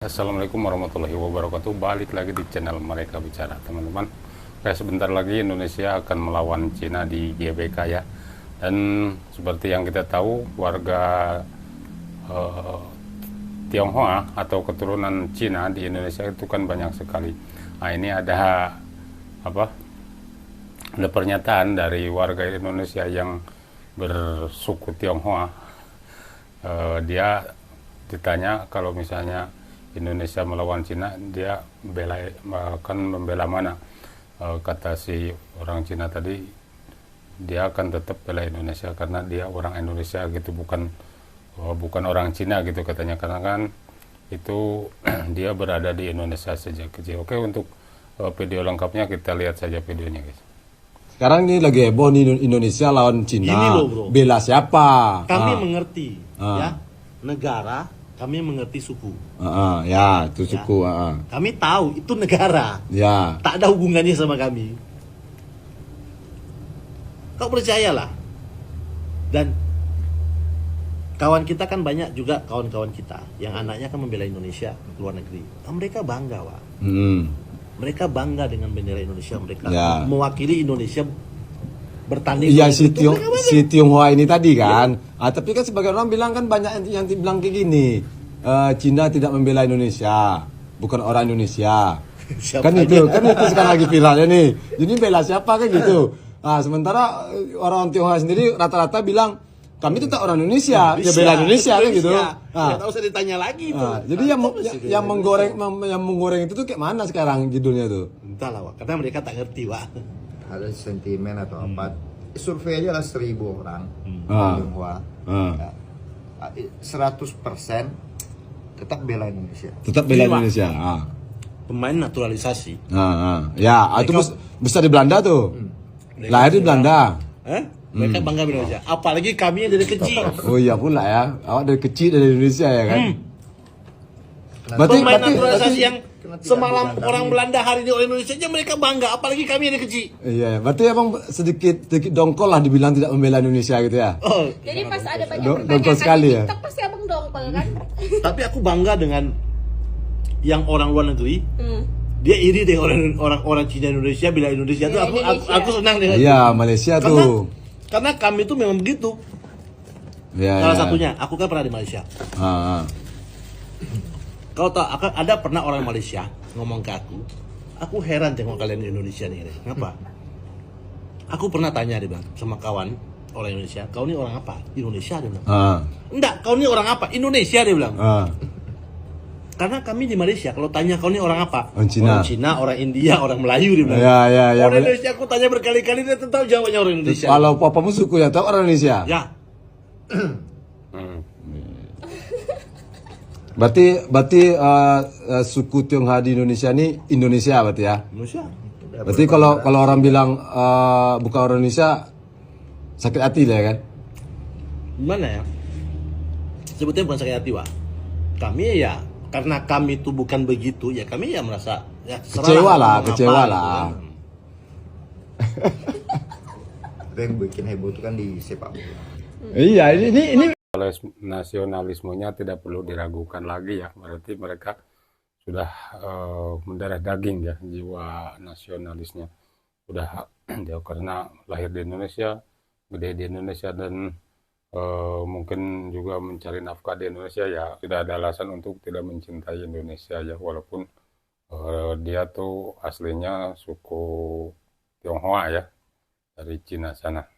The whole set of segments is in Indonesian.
Assalamualaikum warahmatullahi wabarakatuh. Balik lagi di channel Mereka Bicara, teman-teman. Kayak sebentar lagi Indonesia akan melawan Cina di GBK ya. Dan seperti yang kita tahu, warga Tionghoa atau keturunan Cina di Indonesia itu kan banyak sekali. Nah, ini ada pernyataan dari warga Indonesia yang bersuku Tionghoa. Dia ditanya kalau misalnya Indonesia melawan Cina, dia akan membela mana? Kata si orang Cina tadi, dia akan tetap bela Indonesia karena dia orang Indonesia gitu, bukan orang Cina gitu katanya, karena kan itu dia berada di Indonesia sejak kecil. Oke, untuk video lengkapnya kita lihat saja videonya, guys. Sekarang ini lagi heboh nih, Indonesia lawan Cina. Gini loh, bro. Bela siapa? Kami mengerti, ya, negara. Kami mengerti suku. Ya, itu suku. Kami tahu itu negara. Ya. Tak ada hubungannya sama kami. Kau percayalah. Dan kawan kita kan banyak juga, kawan-kawan kita yang anaknya kan membela Indonesia ke luar negeri. Nah, mereka bangga, Pak. Mereka bangga dengan bendera Indonesia. Mereka mewakili Indonesia bertanding. Iya, si Tionghoa ini tadi kan. Tapi kan sebagian orang bilang kan, banyak yang bilang kayak gini, Cina tidak membela Indonesia, bukan orang Indonesia. Kan itu sekarang lagi viralnya nih. Jadi bela siapa kan gitu. Nah, sementara orang Tionghoa sendiri rata-rata bilang kami tetap orang Indonesia, ya bela Indonesia kan gitu. Nggak usah ditanya lagi itu. Jadi yang menggoreng itu tuh kayak mana sekarang judulnya tuh? Entahlah, Wak. Karena mereka tak ngerti, Wak. Ada sentimen atau apa, survei aja lah 1.000 orang Tionghoa, 100% tetap bela Indonesia. Tetap bela Indonesia. Pemain naturalisasi. Ya, itu besar di Belanda tuh. Lahir di Belanda. Mereka bangga dengan Indonesia. Apalagi kami yang dari kecil. Oh iya pula ya. Awak dari kecil dari Indonesia ya kan. Pemain naturalisasi yang semalam orang Belanda, hari ini orang Indonesia aja mereka bangga. Apalagi kami yang dari kecil. Iya, berarti emang sedikit dongkol lah dibilang tidak membela Indonesia gitu ya. Jadi pas ada banyak dongkol sekali ya. TikTok pasti abang dongkol kan. Tapi aku bangga dengan yang orang luar negeri. Dia iri dengan orang Cina Indonesia, bila Indonesia tuh aku senang dengan itu. Iya, Malaysia tuh. Karena kami tuh memang begitu. Salah satunya, aku kan pernah di Malaysia. Kau tahu, ada pernah orang Malaysia ngomong ke aku heran tengok kalian di Indonesia nih. Kenapa? Aku pernah tanya dia bilang sama kawan orang Indonesia, kau ini orang apa? Indonesia dia bilang. Enggak, kau ini orang apa? Indonesia dia bilang. Karena kami di Malaysia, kalau tanya kau ini orang apa? Orang Cina. Orang Cina, orang India, orang Melayu dia bilang. Ya. Orang Indonesia aku tanya berkali-kali, dia tahu jawabnya orang Indonesia. Kalau papamu suku ya tahu orang Indonesia. Ya. Berarti suku Tionghoa di Indonesia ini Indonesia berarti ya. Indonesia. Berarti kalau orang bilang bukan orang Indonesia, sakit hati lah ya kan? Gimana ya? Sebetulnya bukan sakit hati, Wak. Kami ya, karena kami itu bukan begitu, ya kami ya merasa ya, kecewa lah. Yang bikin heboh itu kan di sepak bola. Iya, ini Nasionalismenya tidak perlu diragukan lagi ya. Berarti mereka sudah mendarah daging ya, jiwa nasionalisnya sudah jauh, karena lahir di Indonesia, gede di Indonesia, dan mungkin juga mencari nafkah di Indonesia ya. Tidak ada alasan untuk tidak mencintai Indonesia ya, walaupun dia tuh aslinya suku Tionghoa ya, dari Cina sana.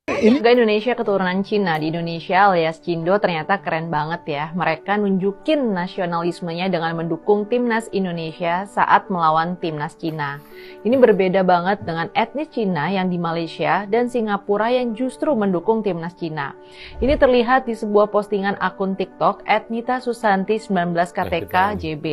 Warga Indonesia keturunan Cina di Indonesia alias Cindo ternyata keren banget ya. Mereka nunjukin nasionalismenya dengan mendukung timnas Indonesia saat melawan timnas Cina. Ini berbeda banget dengan etnis Cina yang di Malaysia dan Singapura yang justru mendukung timnas Cina. Ini terlihat di sebuah postingan akun TikTok @nita19ktk.jb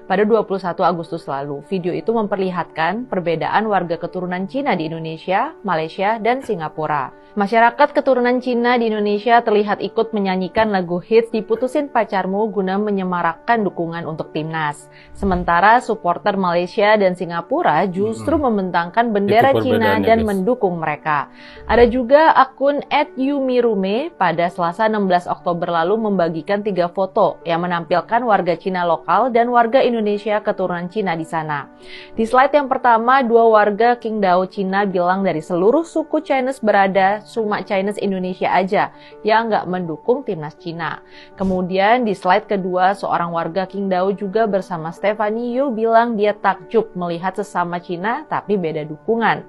pada 21 Agustus lalu. Video itu memperlihatkan perbedaan warga keturunan Cina di Indonesia, Malaysia, dan Singapura. Masyarakat keturunan Cina di Indonesia terlihat ikut menyanyikan lagu hits Diputusin Pacarmu guna menyemarakkan dukungan untuk timnas. Sementara supporter Malaysia dan Singapura justru membentangkan bendera Cina dan mendukung mereka. Ada juga akun @yumirume pada Selasa 16 Oktober lalu membagikan 3 foto yang menampilkan warga Cina lokal dan warga Indonesia keturunan Cina di sana. Di slide yang pertama, 2 warga Qingdao Cina bilang dari seluruh suku Chinese berada cuma Chinese Indonesia aja yang nggak mendukung timnas Cina. Kemudian di slide kedua, seorang warga Qingdao juga bersama Stephanie Yu bilang dia takjub melihat sesama Cina tapi beda dukungan.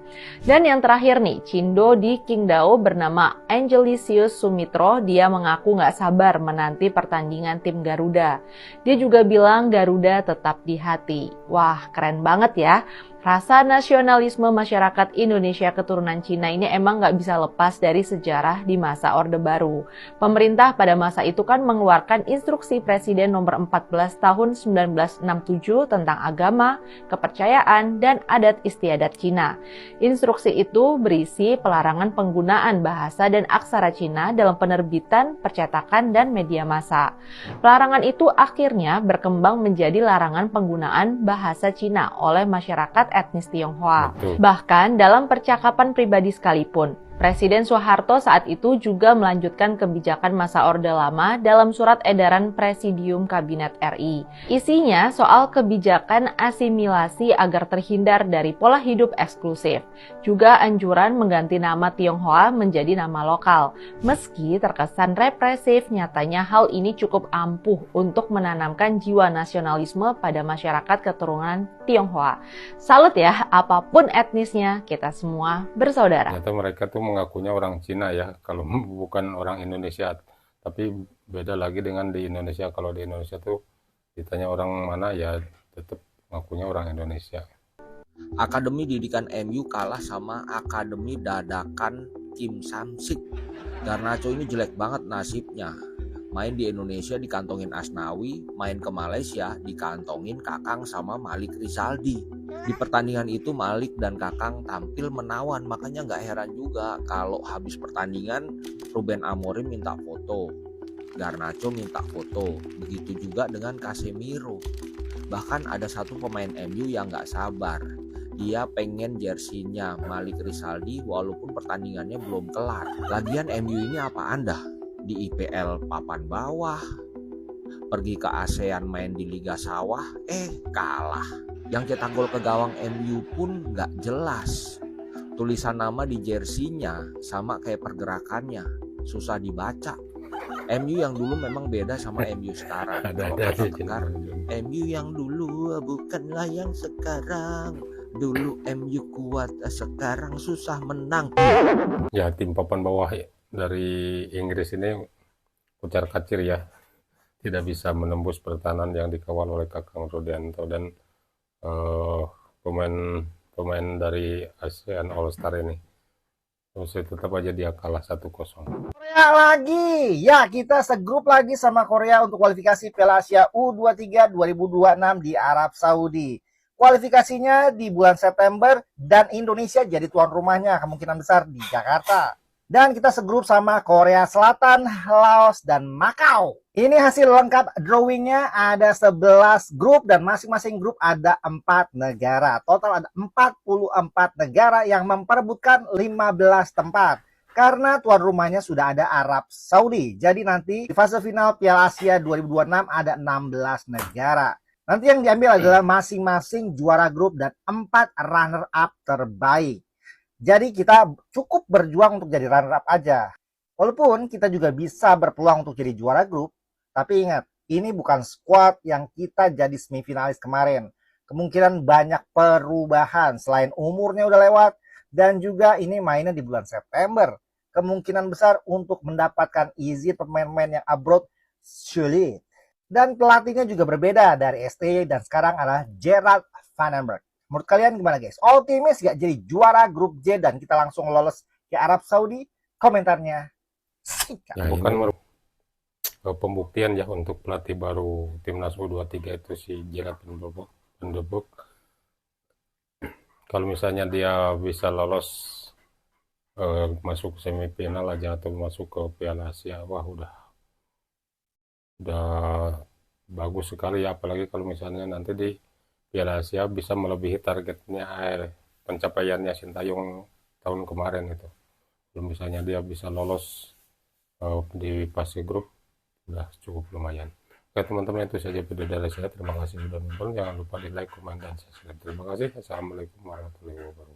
Dan yang terakhir nih, Cindo di Qingdao bernama Angelisius Sumitro, dia mengaku nggak sabar menanti pertandingan tim Garuda. Dia juga bilang Garuda tetap di hati. Wah, keren banget ya. Rasa nasionalisme masyarakat Indonesia keturunan Cina ini emang nggak bisa lepas dari sejarah di masa Orde Baru. Pemerintah pada masa itu kan mengeluarkan instruksi Presiden nomor 14 tahun 1967 tentang agama, kepercayaan, dan adat istiadat Cina. Instruksi itu berisi pelarangan penggunaan bahasa dan aksara Cina dalam penerbitan, percetakan, dan media massa. Pelarangan itu akhirnya berkembang menjadi larangan penggunaan bahasa Cina oleh masyarakat etnis Tionghoa. Bahkan dalam percakapan pribadi sekalipun, Presiden Soeharto saat itu juga melanjutkan kebijakan masa Orde Lama dalam surat edaran Presidium Kabinet RI. Isinya soal kebijakan asimilasi agar terhindar dari pola hidup eksklusif. Juga anjuran mengganti nama Tionghoa menjadi nama lokal. Meski terkesan represif, nyatanya hal ini cukup ampuh untuk menanamkan jiwa nasionalisme pada masyarakat keturunan Tionghoa. Salut ya, apapun etnisnya, kita semua bersaudara. Ternyata mereka tuh mengakunya orang Cina ya, kalau bukan orang Indonesia. Tapi beda lagi dengan di Indonesia. Kalau di Indonesia tuh ditanya orang mana ya tetap mengakunya orang Indonesia. Akademi Didikan MU kalah sama Akademi Dadakan Kim Samsik. Garnacho ini jelek banget nasibnya. Main di Indonesia dikantongin Asnawi, main ke Malaysia dikantongin Kakang sama Malik Rizaldi. Di pertandingan itu Malik dan Kakang tampil menawan, makanya nggak heran juga kalau habis pertandingan Ruben Amorim minta foto, Garnacho minta foto, begitu juga dengan Casemiro. Bahkan ada satu pemain MU yang nggak sabar, dia pengen jersinya Malik Rizaldi walaupun pertandingannya belum kelar. Lagian MU ini apa Anda? Di IPL papan bawah, pergi ke ASEAN main di Liga Sawah, kalah. Yang cetak gol ke gawang MU pun nggak jelas. Tulisan nama di jersinya sama kayak pergerakannya, susah dibaca. MU yang dulu memang beda sama MU sekarang. MU yang dulu bukanlah yang sekarang. Dulu MU kuat, sekarang susah menang. Ya, tim papan bawah dari Inggris ini kucar kacir ya, tidak bisa menembus pertahanan yang dikawal oleh Kakang Rudianto dan pemain dari ASEAN All Star ini. Terus tetap aja dia kalah 1-0. Korea lagi, ya kita segrup lagi sama Korea untuk kualifikasi Piala Asia U23 2026 di Arab Saudi. Kualifikasinya di bulan September dan Indonesia jadi tuan rumahnya kemungkinan besar di Jakarta. Dan kita segrup sama Korea Selatan, Laos, dan Makau. Ini hasil lengkap drawingnya, ada 11 grup dan masing-masing grup ada 4 negara. Total ada 44 negara yang memperebutkan 15 tempat. Karena tuan rumahnya sudah ada Arab Saudi. Jadi nanti di fase final Piala Asia 2026 ada 16 negara. Nanti yang diambil adalah masing-masing juara grup dan 4 runner-up terbaik. Jadi kita cukup berjuang untuk jadi runner-up aja. Walaupun kita juga bisa berpeluang untuk jadi juara grup, tapi ingat, ini bukan squad yang kita jadi semifinalis kemarin. Kemungkinan banyak perubahan selain umurnya udah lewat dan juga ini mainnya di bulan September. Kemungkinan besar untuk mendapatkan izin pemain-pemain yang abroad sulit. Dan pelatihnya juga berbeda dari ST dan sekarang adalah Gerard Vandenberg. Menurut kalian gimana guys? Optimis gak jadi juara grup J dan kita langsung lolos ke Arab Saudi? Komentarnya sikat. Ya, bukan pembuktian ya untuk pelatih baru timnas U23 itu si Gerard Vandenberg. Kalau misalnya dia bisa lolos masuk semifinal aja atau masuk ke Piala Asia, wah udah bagus sekali ya, apalagi kalau misalnya nanti di Piala Asia bisa melebihi targetnya pencapaiannya Sintayong tahun kemarin itu. Kalau misalnya dia bisa lolos di fase grup, udah cukup lumayan. Oke teman-teman, itu saja video dari saya. Terima kasih sudah nonton. Jangan lupa di like, komen, dan subscribe. Terima kasih. Assalamualaikum warahmatullahi wabarakatuh.